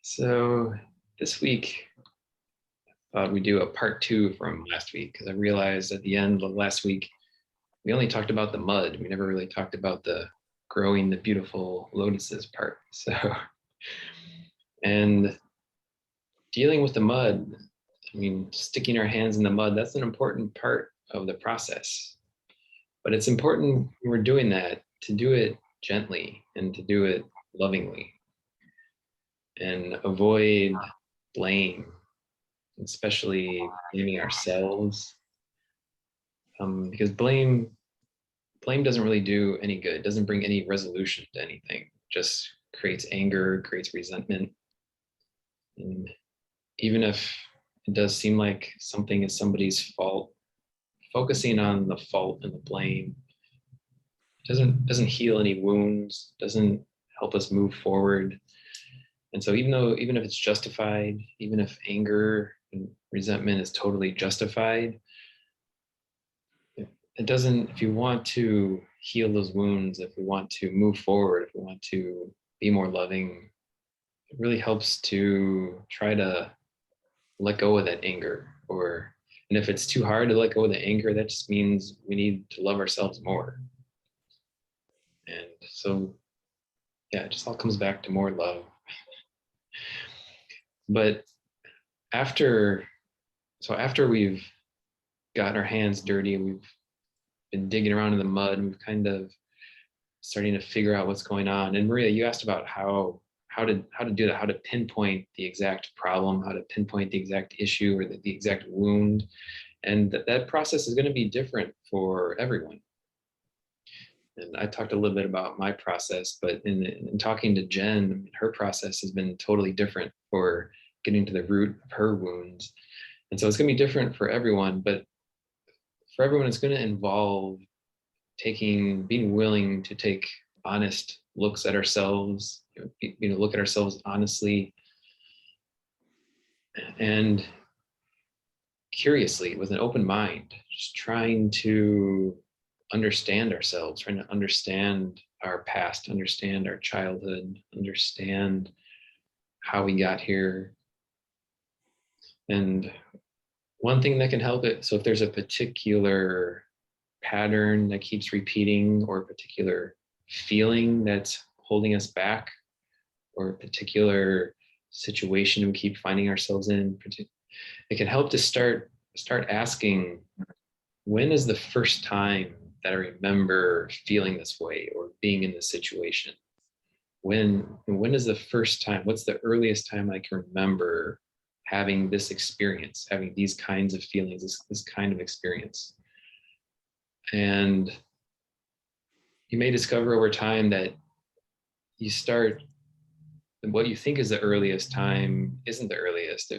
So this week, I thought we'd do a part two from last week because I realized at the end of last week, we only talked about the mud. We never really talked about the growing the beautiful lotuses part. So, and dealing with the mud, I mean, sticking our hands in the mud, that's an important part of the process. But it's important when we're doing that to do it gently and to do it lovingly and avoid blame, especially blaming ourselves, because blame doesn't really do any good. It doesn't bring any resolution to anything. It just creates anger, creates resentment. And even if it does seem like something is somebody's fault, focusing on the fault and the blame doesn't heal any wounds, doesn't help us move forward. And so even if it's justified, even if anger and resentment is totally justified, it doesn't, if you want to heal those wounds, if we want to move forward, if we want to be more loving, it really helps to try to let go of that anger. And if it's too hard to let go of the anger, that just means we need to love ourselves more. And so, yeah, it just all comes back to more love. But after we've gotten our hands dirty, we've been digging around in the mud, and we've kind of starting to figure out what's going on. And Maria, you asked about how to do that, how to pinpoint the exact problem, how to pinpoint the exact issue or the exact wound. And that process is going to be different for everyone. And I talked a little bit about my process, but in talking to Jen, her process has been totally different for getting to the root of her wounds. And so it's going to be different for everyone, but for everyone, it's going to involve being willing to take honest looks at ourselves, look at ourselves honestly and curiously with an open mind, just trying to understand ourselves, trying to understand our past, understand our childhood, understand how we got here. And one thing that can help it, so if there's a particular pattern that keeps repeating or a particular feeling that's holding us back or a particular situation we keep finding ourselves in, it can help to start asking, when is the first time that I remember feeling this way or being in this situation? When is the first time, what's the earliest time I can remember having this experience, having these kinds of feelings, this kind of experience? And you may discover over time that what you think is the earliest time isn't the earliest.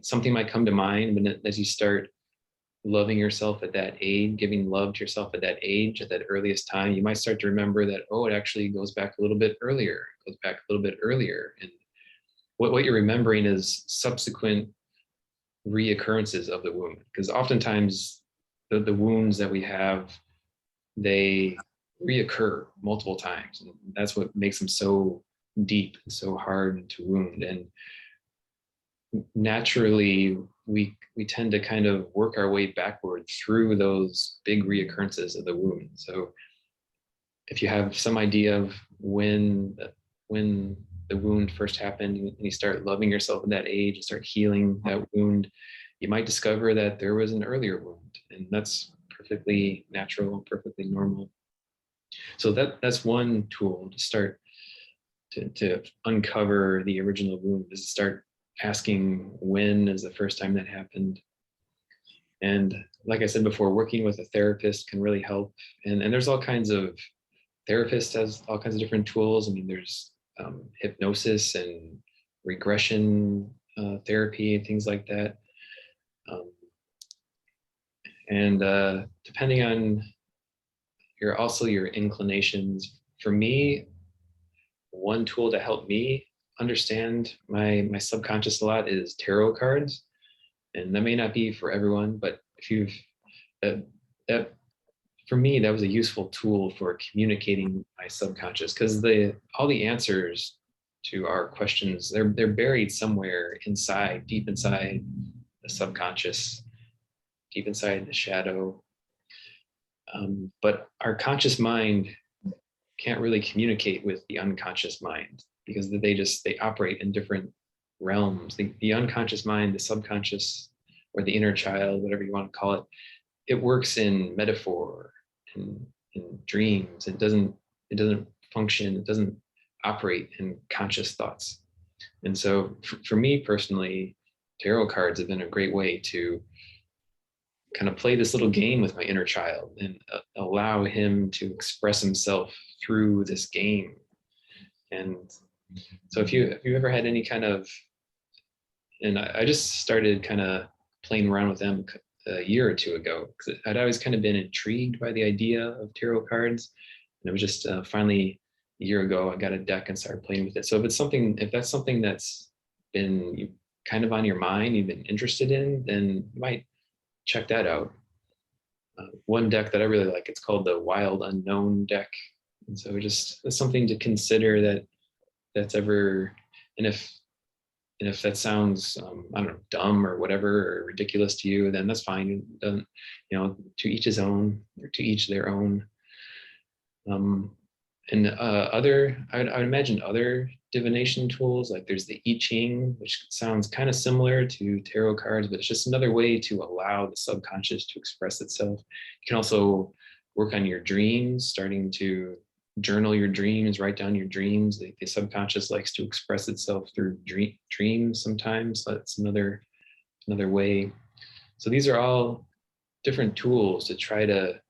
Something might come to mind, but as you start loving yourself at that age, giving love to yourself at that age, at that earliest time, you might start to remember that, oh, it actually goes back a little bit earlier, And what you're remembering is subsequent reoccurrences of the wound. Because oftentimes the wounds that we have, they reoccur multiple times. And that's what makes them so deep and so hard to wound. And naturally, we tend to kind of work our way backward through those big reoccurrences of the wound. So if you have some idea of when the wound first happened and you start loving yourself at that age and start healing that wound, you might discover that there was an earlier wound, and that's perfectly natural, perfectly normal. So that's one tool to start to uncover the original wound, is to start asking, when is the first time that happened? And like I said before, working with a therapist can really help. And there's all kinds of, therapists has all kinds of different tools. I mean, there's hypnosis and regression therapy and things like that. Depending on your inclinations, for me, one tool to help me understand my subconscious a lot is tarot cards. And that may not be for everyone, but if you've that for me, that was a useful tool for communicating my subconscious, because all the answers to our questions. They're buried somewhere inside, deep inside the subconscious, deep inside the shadow. But our conscious mind can't really communicate with the unconscious mind because they operate in different realms. The unconscious mind, the subconscious, or the inner child, whatever you want to call it, it works in metaphor and in dreams. It doesn't function. It doesn't operate in conscious thoughts. And so for me personally, tarot cards have been a great way to kind of play this little game with my inner child and allow him to express himself through this game. And so if you've ever had any kind of, and I just started kind of playing around with them a year or two ago, because I'd always kind of been intrigued by the idea of tarot cards. And it was just finally a year ago, I got a deck and started playing with it. So if that's something that's been kind of on your mind, you've been interested in, then you might check that out. One deck that I really like, it's called the Wild Unknown deck. And so it's something to consider that's ever, and if that sounds, I don't know, dumb or whatever, or ridiculous to you, then that's fine. It doesn't, to each his own, or to each their own. And I would imagine other divination tools, like there's the I Ching, which sounds kind of similar to tarot cards, but it's just another way to allow the subconscious to express itself. You can also work on your dreams, starting to journal your dreams, write down your dreams. The subconscious likes to express itself through dreams sometimes. So that's another way. So these are all different tools to try to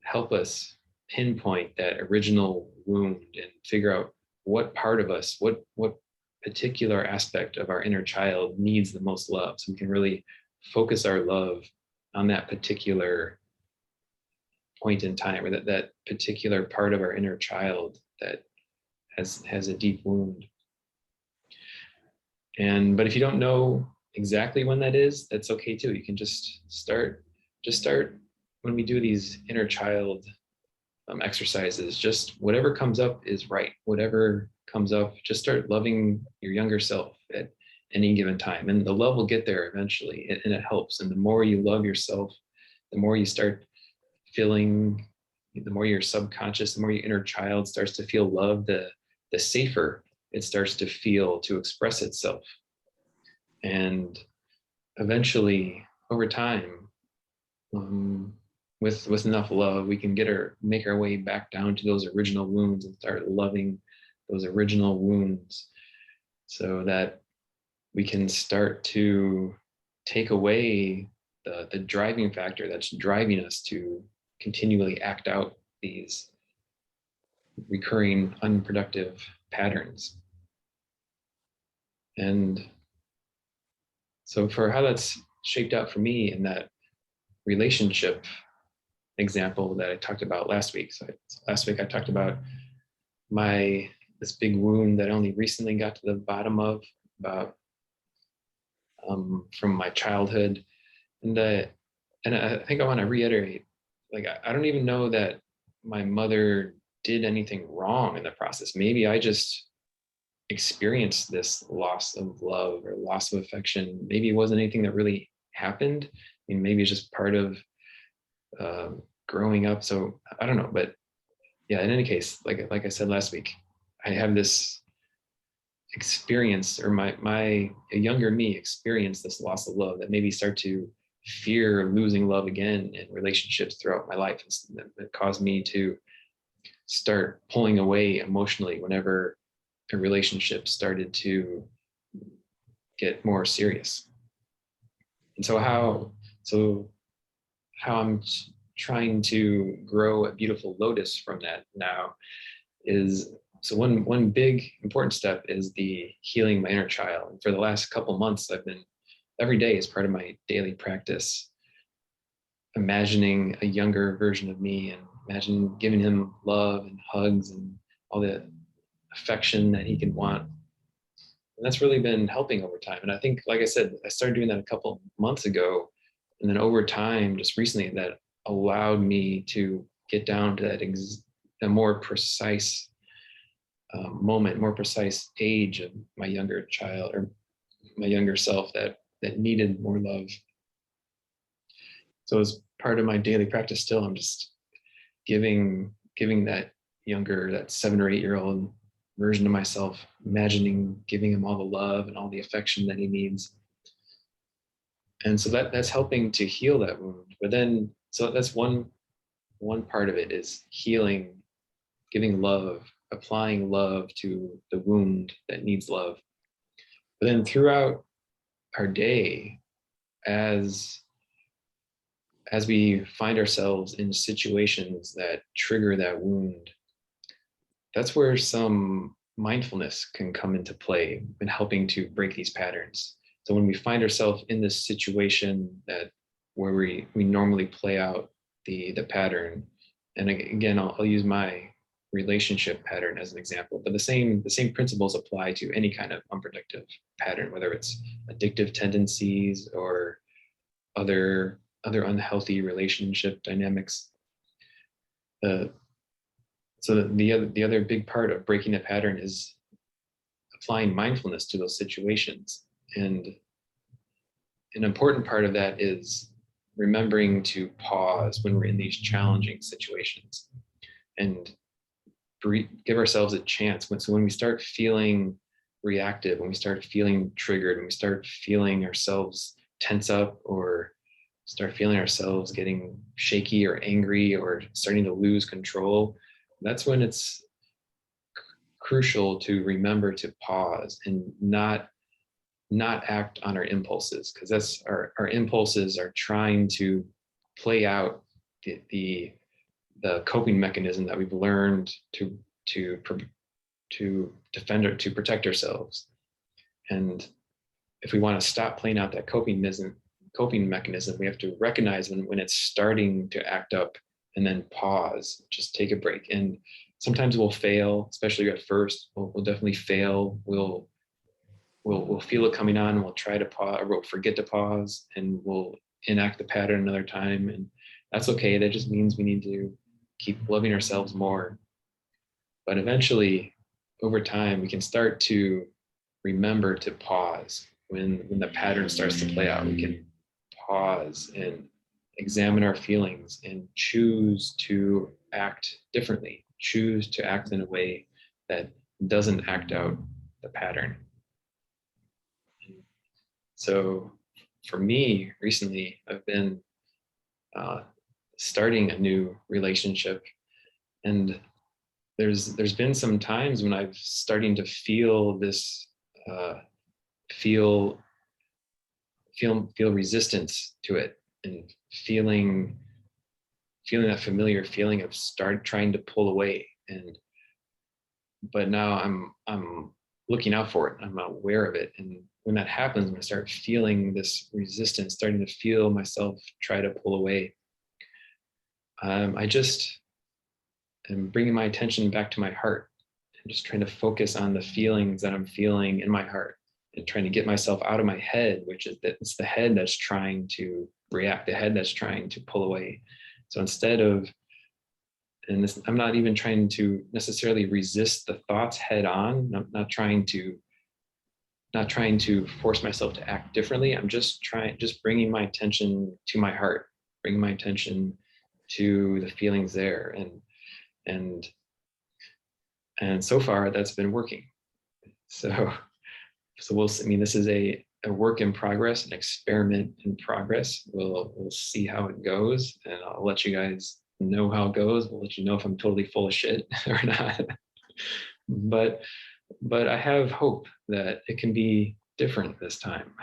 help us pinpoint that original wound and figure out what part of us, what particular aspect of our inner child needs the most love. So we can really focus our love on that particular point in time, or that particular part of our inner child that has a deep wound. But if you don't know exactly when that is, that's okay too. You can just start when we do these inner child exercises, just whatever comes up is right. Whatever comes up, just start loving your younger self at any given time. And the love will get there eventually, and it helps. And the more you love yourself, the more you start feeling, the more your subconscious, the more your inner child starts to feel love, the safer it starts to feel to express itself. And eventually, over time, with enough love, we can make our way back down to those original wounds and start loving those original wounds, so that we can start to take away the driving factor that's driving us to continually act out these recurring unproductive patterns. And so for how that's shaped out for me in that relationship example that I talked about last week. So last week I talked about this big wound that I only recently got to the bottom of, about from my childhood. And I think I want to reiterate, like, I don't even know that my mother did anything wrong in the process. Maybe I just experienced this loss of love or loss of affection. Maybe it wasn't anything that really happened. I mean, maybe it's just part of growing up. So I don't know, but yeah, in any case, like I said last week, I have this experience, or a younger me experienced this loss of love that made me start to fear losing love again in relationships throughout my life. It caused me to start pulling away emotionally whenever a relationship started to get more serious. And so how I'm trying to grow a beautiful lotus from that now is, so one big important step is the healing my inner child. And for the last couple months, I've been, every day as part of my daily practice, imagining a younger version of me and imagine giving him love and hugs and all the affection that he can want. And that's really been helping over time. And I think, like I said, I started doing that a couple months ago. And then over time, just recently, that allowed me to get down to that a more precise moment, more precise age of my younger child or my younger self that needed more love. So as part of my daily practice still, I'm just giving that younger, that 7 or 8-year-old version of myself, imagining giving him all the love and all the affection that he needs. And so that's helping to heal that wound. But then, so that's one part of it, is healing, giving love, applying love to the wound that needs love. But then throughout our day, as we find ourselves in situations that trigger that wound, that's where some mindfulness can come into play in helping to break these patterns. So when we find ourselves in this situation where we normally play out the pattern, and again, I'll use my relationship pattern as an example, but the same principles apply to any kind of unproductive pattern, whether it's addictive tendencies or other unhealthy relationship dynamics. So the other big part of breaking a pattern is applying mindfulness to those situations. And an important part of that is remembering to pause when we're in these challenging situations and give ourselves a chance. So when we start feeling reactive, when we start feeling triggered, when we start feeling ourselves tense up or start feeling ourselves getting shaky or angry or starting to lose control, that's when it's crucial to remember to pause and not act on our impulses, because that's our impulses are trying to play out the coping mechanism that we've learned to defend or to protect ourselves. And if we want to stop playing out that coping mechanism, we have to recognize when it's starting to act up, and then pause, just take a break. And sometimes we'll fail, especially at first. We'll definitely fail. We'll feel it coming on, and we'll try to pause, or we'll forget to pause, and we'll enact the pattern another time. And that's okay. That just means we need to keep loving ourselves more. But eventually, over time, we can start to remember to pause when the pattern starts to play out. We can pause and examine our feelings and choose to act differently, choose to act in a way that doesn't act out the pattern. So for me, recently, I've been starting a new relationship, and there's been some times when I've starting to feel this feel resistance to it, and feeling that familiar feeling of trying to pull away. But now I'm looking out for it. I'm aware of it. And when that happens, when I start feeling this resistance, starting to feel myself try to pull away, I just am bringing my attention back to my heart. I'm just trying to focus on the feelings that I'm feeling in my heart, and trying to get myself out of my head, which is that it's the head that's trying to react, the head that's trying to pull away. So instead of, I'm not even trying to necessarily resist the thoughts head on. I'm not trying to force myself to act differently. I'm just bringing my attention to my heart, bringing my attention to the feelings there. And so far that's been working. So we'll see. I mean, this is a work in progress, an experiment in progress. We'll see how it goes, and I'll let you guys know how it goes. We'll let you know if I'm totally full of shit or not. But I have hope that it can be different this time.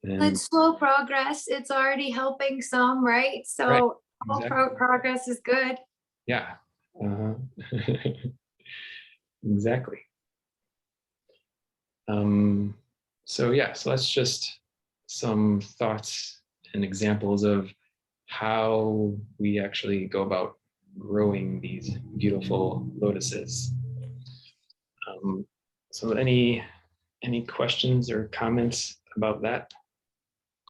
It's slow progress. It's already helping some, right? So right, all exactly. progress is good. Yeah. Exactly. So that's just some thoughts and examples of how we actually go about growing these beautiful lotuses. So any questions or comments about that?